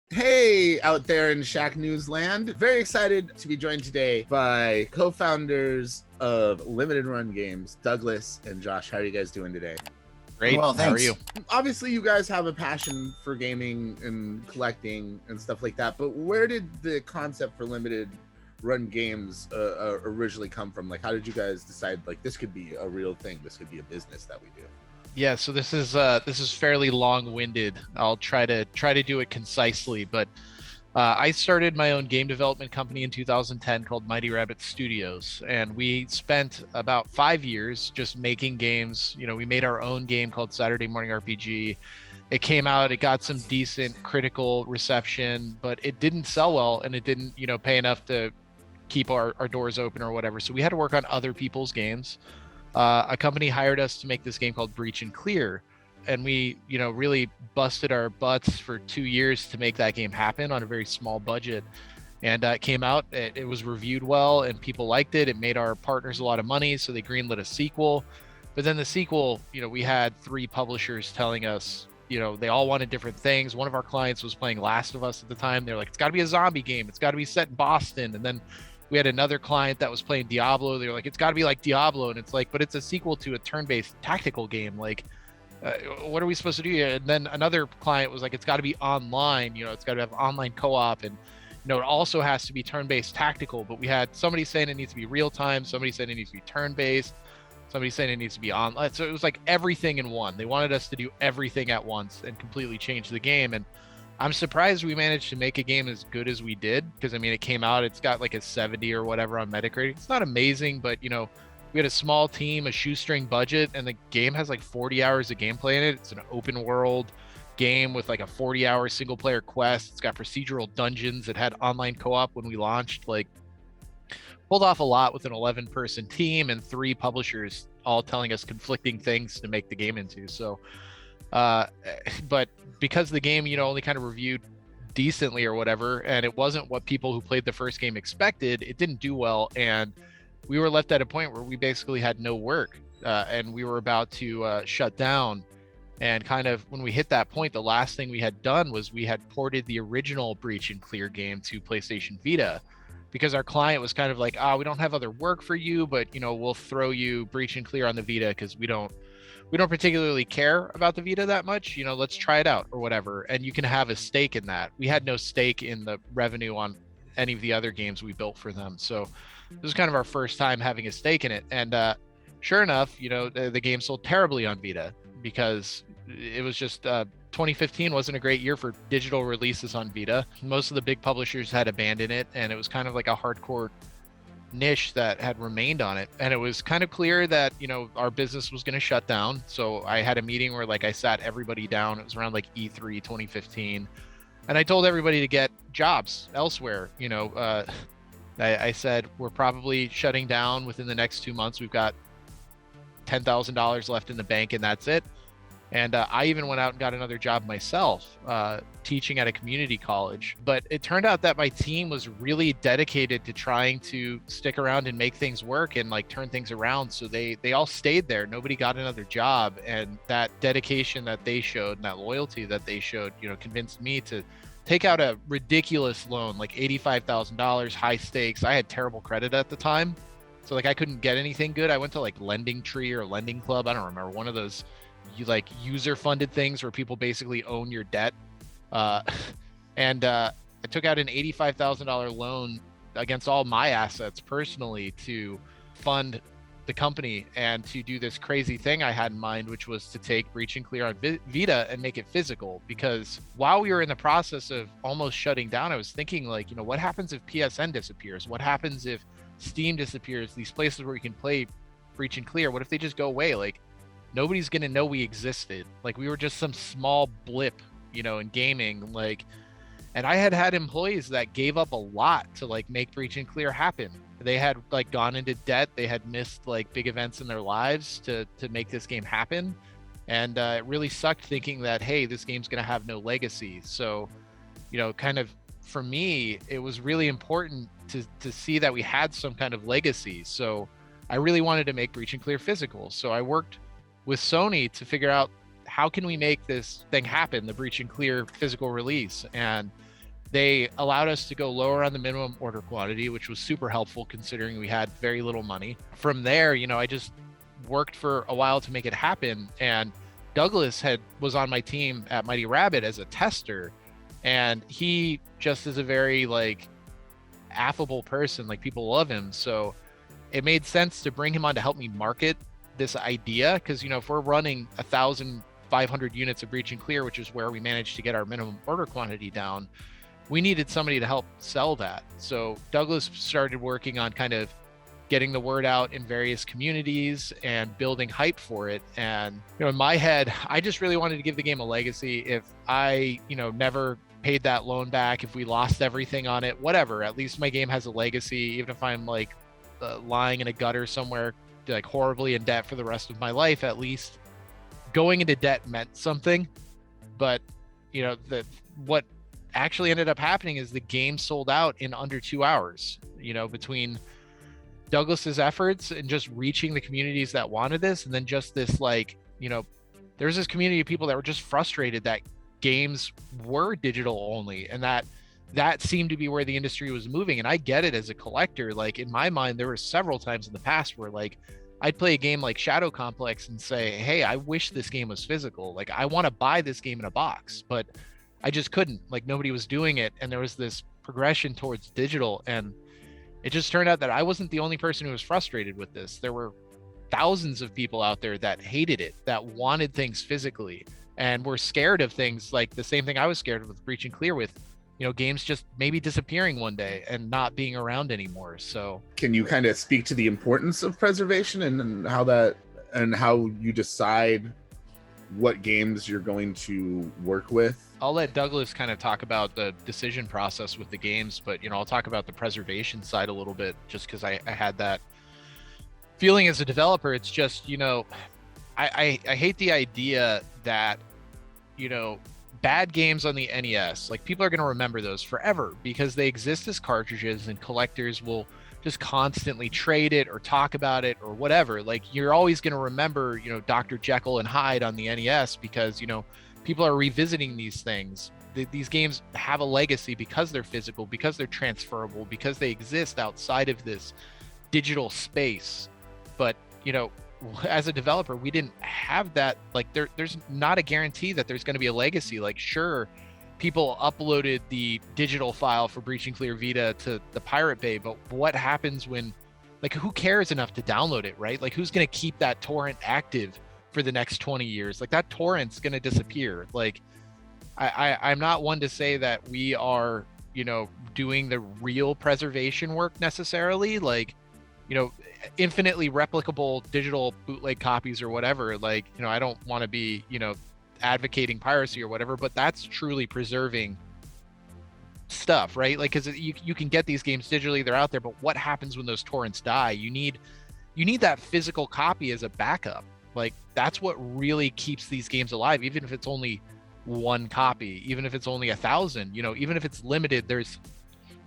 Hey, out there in Shacknews land. Very excited to be joined today by co-founders of Limited Run Games, Douglas and Josh. How are you guys doing today? Great. Well, How are thanks. you? Obviously, you guys have a passion for gaming and collecting and stuff like that, but where did the concept for Limited Run Games originally come from? Like, how did you guys decide, like, this could be a real thing, this could be a business that we do? Yeah, so this is fairly long-winded. I'll try to do it concisely, but I started my own game development company in 2010 called Mighty Rabbit Studios, and we spent about 5 years just making games. You know, we made our own game called Saturday Morning RPG. It came out, it got some decent critical reception, but it didn't sell well, and it didn't, pay enough to keep our doors open or whatever. So we had to work on other people's games. A company hired us to make this game called Breach and Clear, and we really busted our butts for 2 years to make that game happen on a very small budget. And it came out, it was reviewed well, and people liked it. It made our partners a lot of money, so they greenlit a sequel. But then the sequel, we had 3 publishers telling us, they all wanted different things. One of our clients was playing Last of Us at the time. They're like, it's got to be a zombie game, it's got to be set in Boston. And then we had another client that was playing Diablo. They were like, it's got to be like Diablo. And it's like, but it's a sequel to a turn-based tactical game. Like, what are we supposed to do here? And then another client was like, it's got to be online. It's got to have online co-op. And, it also has to be turn-based tactical. But we had somebody saying it needs to be real-time. Somebody saying it needs to be turn-based. Somebody saying it needs to be online. So it was like everything in one. They wanted us to do everything at once and completely change the game. And I'm surprised we managed to make a game as good as we did, because it came out, it's got like a 70 or whatever on Metacritic. It's not amazing, but we had a small team, a shoestring budget, and the game has like 40 hours of gameplay in it. It's an open world game with like a 40-hour single player quest. It's got procedural dungeons. It had online co-op when we launched. Like, pulled off a lot with an 11-person team and 3 publishers all telling us conflicting things to make the game into. So but because the game only kind of reviewed decently or whatever, and it wasn't what people who played the first game expected, it didn't do well, and we were left at a point where we basically had no work, and we were about to shut down. And kind of when we hit that point, the last thing we had done was we had ported the original Breach and Clear game to PlayStation Vita, because our client was kind of like, we don't have other work for you, but we'll throw you Breach and Clear on the Vita because we don't particularly care about the Vita that much. Let's try it out or whatever. And you can have a stake in that. We had no stake in the revenue on any of the other games we built for them. So it was kind of our first time having a stake in it. And sure enough, the game sold terribly on Vita, because it was just 2015 wasn't a great year for digital releases on Vita. Most of the big publishers had abandoned it, and it was kind of like a hardcore niche that had remained on it. And it was kind of clear that our business was going to shut down. So I had a meeting where I sat everybody down. It was around E3 2015, and I told everybody to get jobs elsewhere. I said, we're probably shutting down within the next 2 months. We've got $10,000 left in the bank, and that's it. And I even went out and got another job myself, teaching at a community college. But it turned out that my team was really dedicated to trying to stick around and make things work and turn things around. So they all stayed there. Nobody got another job. And that dedication that they showed and that loyalty that they showed, convinced me to take out a ridiculous loan, like $85,000, high stakes. I had terrible credit at the time, so I couldn't get anything good. I went to Lending Tree or Lending Club. I don't remember, one of those user funded things where people basically own your debt. And I took out an $85,000 loan against all my assets personally to fund the company and to do this crazy thing I had in mind, which was to take Breach and Clear on Vita and make it physical. Because while we were in the process of almost shutting down, I was thinking what happens if PSN disappears? What happens if Steam disappears? These places where you can play Breach and Clear, what if they just go away? Nobody's gonna know we existed. We were just some small blip, in gaming. And I had employees that gave up a lot to make Breach and Clear happen. They had gone into debt. They had missed big events in their lives to make this game happen. And it really sucked thinking that, hey, this game's gonna have no legacy. So, kind of for me, it was really important to see that we had some kind of legacy. So I really wanted to make Breach and Clear physical. So I worked with Sony to figure out how can we make this thing happen, the breach and clear physical release. And they allowed us to go lower on the minimum order quantity, which was super helpful considering we had very little money. From there, I just worked for a while to make it happen. And Douglas was on my team at Mighty Rabbit as a tester, and he just is a very affable person. People love him. So it made sense to bring him on to help me market this idea, because if we're running 1,500 units of breach and clear, which is where we managed to get our minimum order quantity down, we needed somebody to help sell that. So Douglas started working on kind of getting the word out in various communities and building hype for it. And in my head, I just really wanted to give the game a legacy. If I never paid that loan back, if we lost everything on it, whatever, at least my game has a legacy. Even if I'm lying in a gutter somewhere horribly in debt for the rest of my life, at least going into debt meant something. But what actually ended up happening is the game sold out in under 2 hours, between Douglas's efforts and just reaching the communities that wanted this. And then just this there's this community of people that were just frustrated that games were digital only, and that seemed to be where the industry was moving. And I get it as a collector. In my mind, there were several times in the past where I'd play a game like Shadow Complex and say, hey, I wish this game was physical. I want to buy this game in a box, but I just couldn't. Nobody was doing it. And there was this progression towards digital. And it just turned out that I wasn't the only person who was frustrated with this. There were thousands of people out there that hated it, that wanted things physically, and were scared of things like the same thing I was scared of with breach and clear, with games just maybe disappearing one day and not being around anymore. So can you kind of speak to the importance of preservation and how you decide what games you're going to work with? I'll let Douglas kind of talk about the decision process with the games, but I'll talk about the preservation side a little bit, just because I had that feeling as a developer. It's just I hate the idea that bad games on the NES, people are going to remember those forever because they exist as cartridges, and collectors will just constantly trade it or talk about it or whatever. You're always going to remember, Dr. Jekyll and Hyde on the NES because, people are revisiting these things. These games have a legacy because they're physical, because they're transferable, because they exist outside of this digital space. But, as a developer, we didn't have that. There's not a guarantee that there's going to be a legacy. Sure, people uploaded the digital file for Breach and Clear Vita to the Pirate Bay, but what happens when, who cares enough to download it, right? Who's going to keep that torrent active for the next 20 years? That torrent's going to disappear. I'm not one to say that we are, doing the real preservation work necessarily. Infinitely replicable digital bootleg copies or whatever. I don't want to be, advocating piracy or whatever, but that's truly preserving stuff, right? Because you can get these games digitally, they're out there, but what happens when those torrents die? You need that physical copy as a backup. That's what really keeps these games alive, even if it's only one copy, even if it's only 1,000, even if it's limited, there's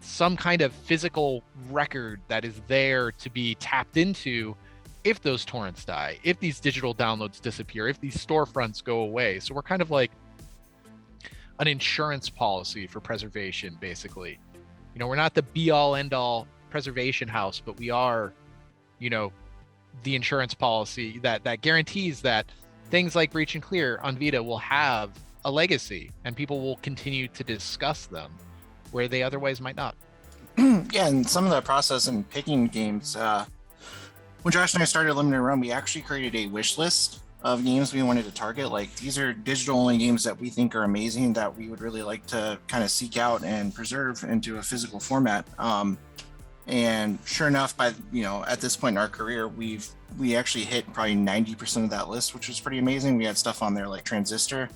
some kind of physical record that is there to be tapped into if those torrents die, if these digital downloads disappear, if these storefronts go away. So we're kind of like an insurance policy for preservation, basically. We're not the be all end all preservation house, but we are, the insurance policy that guarantees that things like Breach and Clear on Vita will have a legacy and people will continue to discuss them where they otherwise might not. Yeah, and some of that process in picking games, when Josh and I started Limited Run, we actually created a wish list of games we wanted to target. These are digital only games that we think are amazing that we would really like to kind of seek out and preserve into a physical format. And sure enough, by at this point in our career, we actually hit probably 90% of that list, which was pretty amazing. We had stuff on there like Transistor,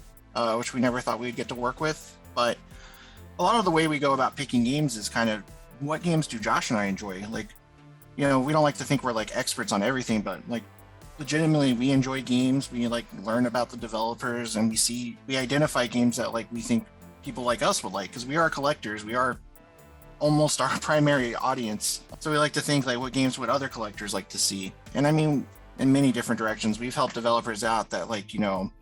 which we never thought we'd get to work with. But a lot of the way we go about picking games is kind of, what games do Josh and I enjoy? We don't like to think we're experts on everything, but legitimately we enjoy games. We learn about the developers, and we identify games that we think people like us would like, because we are collectors. We are almost our primary audience. So we like to think what games would other collectors like to see. And I mean, in many different directions. We've helped developers out that, like, you know,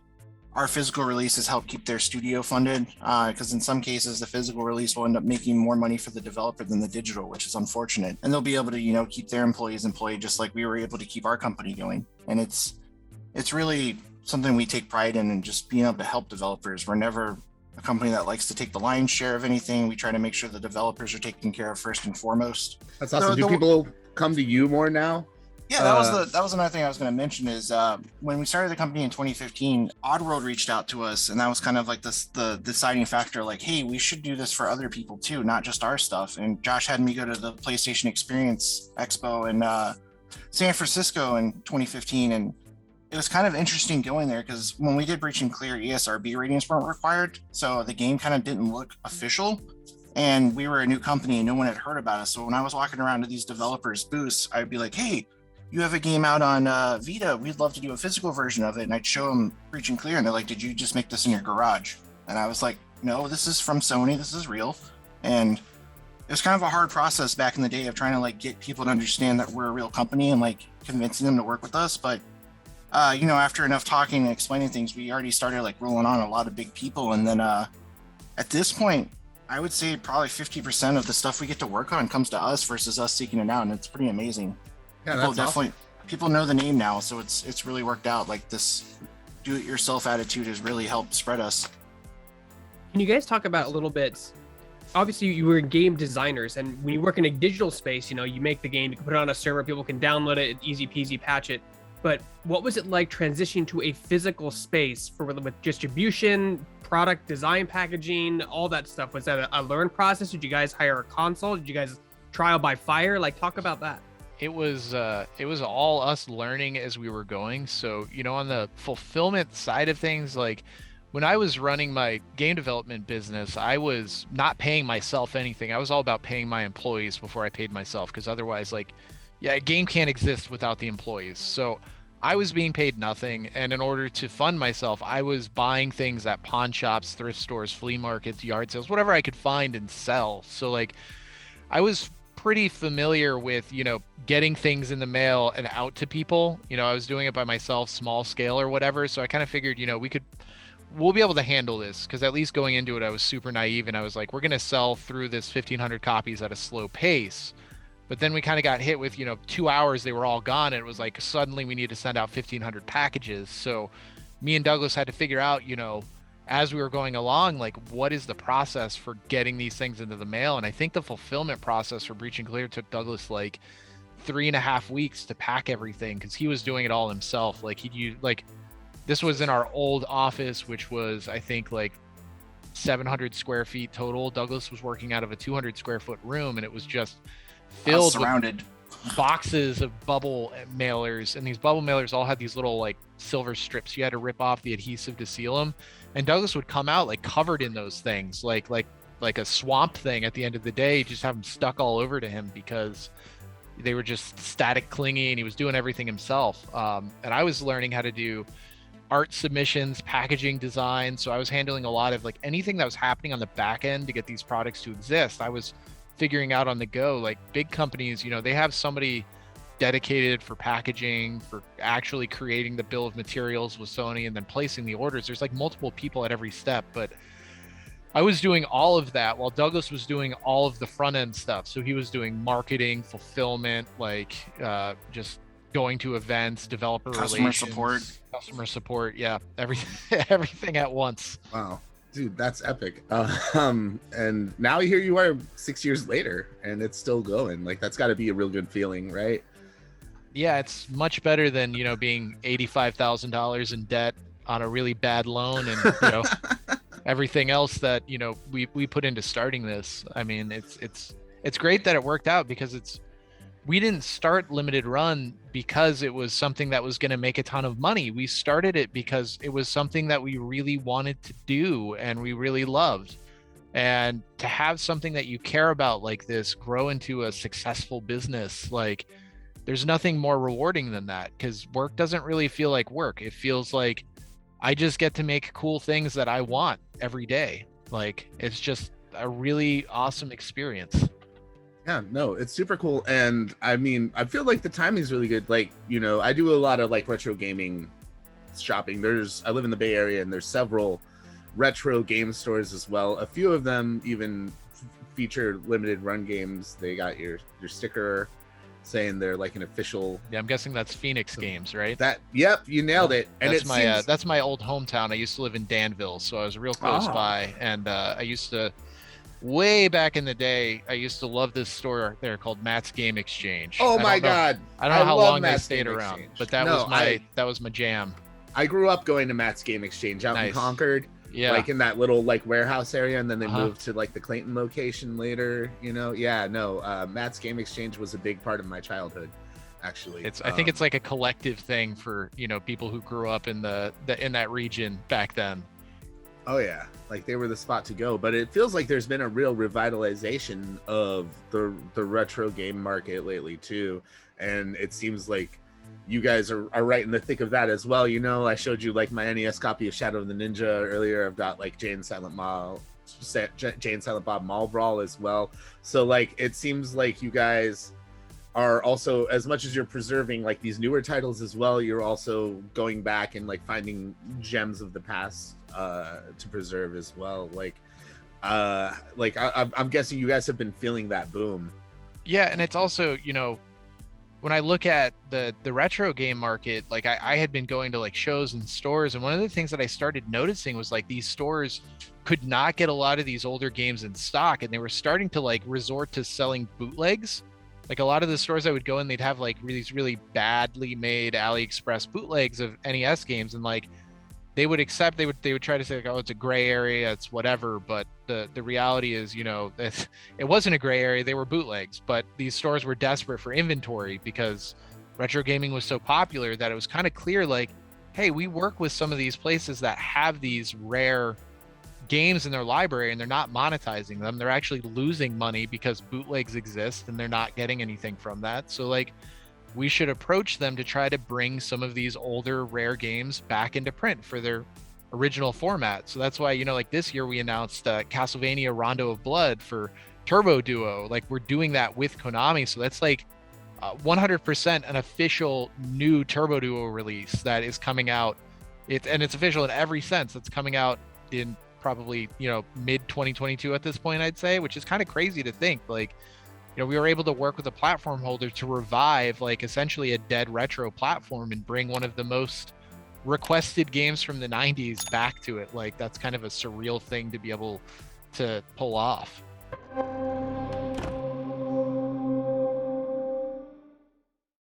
our physical releases help keep their studio funded, because in some cases the physical release will end up making more money for the developer than the digital, which is unfortunate. And they'll be able to, you know, keep their employees employed just like we were able to keep our company going. And it's really something we take pride in, and just being able to help developers. We're never a company that likes to take the lion's share of anything. We try to make sure the developers are taken care of first and foremost. That's awesome. Do people come to you more now? Yeah, that was another thing I was going to mention is when we started the company in 2015, Oddworld reached out to us, and that was kind of like the deciding factor, like, hey, we should do this for other people too, not just our stuff. And Josh had me go to the PlayStation Experience Expo in San Francisco in 2015, and it was kind of interesting going there because when we did Breach and Clear, ESRB ratings weren't required, so the game kind of didn't look official. And we were a new company and no one had heard about us. So when I was walking around to these developers' booths, I'd be like, hey, you have a game out on Vita. We'd love to do a physical version of it. And I'd show them Breach and Clear, and they're like, did you just make this in your garage? And I was like, no, this is from Sony. This is real. And it was kind of a hard process back in the day of trying to like get people to understand that we're a real company and like convincing them to work with us. But you know, after enough talking and explaining things, we already started like rolling on a lot of big people. And then at this point, I would say probably 50% of the stuff we get to work on comes to us versus us seeking it out. And it's pretty amazing. Yeah, People that's definitely, awesome. people know the name now. So it's really worked out. Like this do-it-yourself attitude has really helped spread us. Can you guys talk about a little bit? Obviously, you were game designers, and when you work in a digital space, you know, you make the game, you can put it on a server, people can download it, easy peasy patch it. But what was it like transitioning to a physical space with distribution, product design, packaging, all that stuff? Was that a learn process? Did you guys hire a console? Did you guys trial by fire? Like, talk about that. It was all us learning as we were going. So, you know, on the fulfillment side of things, like when I was running my game development business, I was not paying myself anything. I was all about paying my employees before I paid myself, because otherwise, like, yeah, a game can't exist without the employees. So I was being paid nothing, and in order to fund myself, I was buying things at pawn shops, thrift stores, flea markets, yard sales, whatever I could find and sell. So like I was pretty familiar with, you know, getting things in the mail and out to people. You know, I was doing it by myself, small scale or whatever. So I kind of figured, you know, we'll be able to handle this, because at least going into it, I was super naive, and I was like, we're going to sell through this 1,500 copies at a slow pace. But then we kind of got hit with, you know, 2 hours, they were all gone. And it was like, suddenly we need to send out 1,500 packages. So me and Douglas had to figure out, you know, as we were going along, like, what is the process for getting these things into the mail? And I think the fulfillment process for Breach and Clear took Douglas like 3.5 weeks to pack everything, because he was doing it all himself. Like he'd use, like, this was in our old office, which was, I think, like 700 square feet total. Douglas was working out of a 200 square foot room, and it was just filled surrounded with boxes of bubble mailers, and these bubble mailers all had these little like silver strips you had to rip off the adhesive to seal them. And Douglas would come out like covered in those things, like a swamp thing. At the end of the day, just have them stuck all over to him because they were just static clingy, and he was doing everything himself. And I was learning how to do art submissions, packaging design. So I was handling a lot of like anything that was happening on the back end to get these products to exist. I was figuring out on the go. Like big companies, you know, they have somebody dedicated for packaging, for actually creating the bill of materials with Sony and then placing the orders. There's like multiple people at every step, but I was doing all of that while Douglas was doing all of the front end stuff. So he was doing marketing, fulfillment, like just going to events, developer relations, customer support. Yeah, everything at once. Wow. Dude, that's epic. And now here you are 6 years later, and it's still going. Like, that's got to be a real good feeling, right? Yeah, it's much better than, you know, being $85,000 in debt on a really bad loan, and you know everything else that, you know, we put into starting this. I mean, it's great that it worked out, because we didn't start Limited Run because it was something that was going to make a ton of money. We started it because it was something that we really wanted to do and we really loved. And to have something that you care about like this grow into a successful business, like, there's nothing more rewarding than that, because work doesn't really feel like work. It feels like I just get to make cool things that I want every day. Like, it's just a really awesome experience. Yeah, no, it's super cool. And I mean, I feel like the timing's really good. Like, you know, I do a lot of like retro gaming shopping. I live in the Bay Area and there's several retro game stores as well. A few of them even feature limited run games. They got your sticker saying they're like an official. Yeah, I'm guessing that's Phoenix Games, right? Yep, you nailed it. And that's my old hometown. I used to live in Danville, so I was real close by. And I used to, way back in the day, I used to love this store there called Matt's Game Exchange. Oh my God. I don't know how long Matt's they stayed Game around, Exchange. but that was my jam. I grew up going to Matt's Game Exchange out in Concord. Yeah. Like in that little like warehouse area, and then they moved to like the Clayton location later, you know. Yeah, no, Matt's Game Exchange was a big part of my childhood, actually. I think it's like a collective thing for, you know, people who grew up in in that region back then. Oh yeah, like they were the spot to go. But it feels like there's been a real revitalization of the retro game market lately too, and it seems like you guys are right in the thick of that as well. You know, I showed you like my NES copy of Shadow of the Ninja earlier. I've got like Jane Silent Bob Mall Brawl as well. So like it seems like you guys are also, as much as you're preserving like these newer titles as well, you're also going back and like finding gems of the past to preserve as well. I'm guessing you guys have been feeling that boom. Yeah, and it's also, you know, when I look at the retro game market, like I had been going to like shows and stores, and one of the things that I started noticing was like these stores could not get a lot of these older games in stock, and they were starting to like resort to selling bootlegs. Like a lot of the stores I would go in, they'd have like these really badly made AliExpress bootlegs of NES games, and like they would try to say like, oh, it's a gray area, it's whatever, but the reality is, you know, it wasn't a gray area, they were bootlegs, but these stores were desperate for inventory because retro gaming was so popular that it was kind of clear like, hey, we work with some of these places that have these rare games in their library and they're not monetizing them, they're actually losing money because bootlegs exist and they're not getting anything from that. So like we should approach them to try to bring some of these older rare games back into print for their original format. So that's why, you know, like this year we announced Castlevania Rondo of Blood for Turbo Duo. Like we're doing that with Konami. So that's like 100% an official new Turbo Duo release that is coming out. It's official in every sense. It's coming out in probably, you know, mid 2022 at this point, I'd say, which is kind of crazy to think. Like, you know, we were able to work with a platform holder to revive like essentially a dead retro platform and bring one of the most requested games from the 90s back to it. Like that's kind of a surreal thing to be able to pull off.